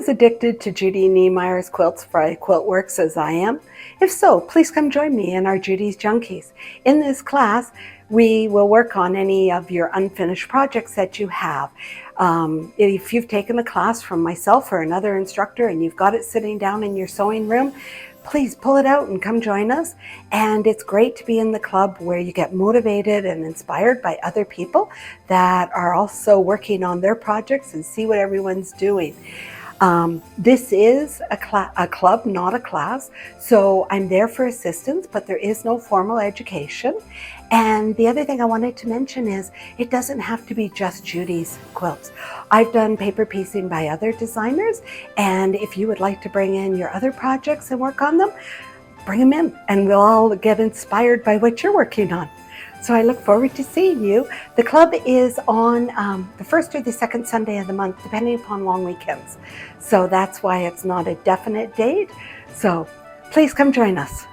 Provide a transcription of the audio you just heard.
as addicted to Judy Niemeyer's quilts by QuiltWorks as I am? If so, please come join me in our Judy's Junkies. In this class, we will work on any of your unfinished projects that you have. If you've taken the class from myself or another instructor and you've got it sitting down in your sewing room, please pull it out and come join us. And it's great to be in the club where you get motivated and inspired by other people that are also working on their projects and see what everyone's doing. This is a club, not a class, so I'm there for assistance, but there is no formal education. And the other thing I wanted to mention is it doesn't have to be just Judy's quilts. I've done paper piecing by other designers, and if you would like to bring in your other projects and work on them, bring them in and we'll all get inspired by what you're working on. So I look forward to seeing you. The club is on the first or the second Sunday of the month, depending upon long weekends. So that's why it's not a definite date. So please come join us.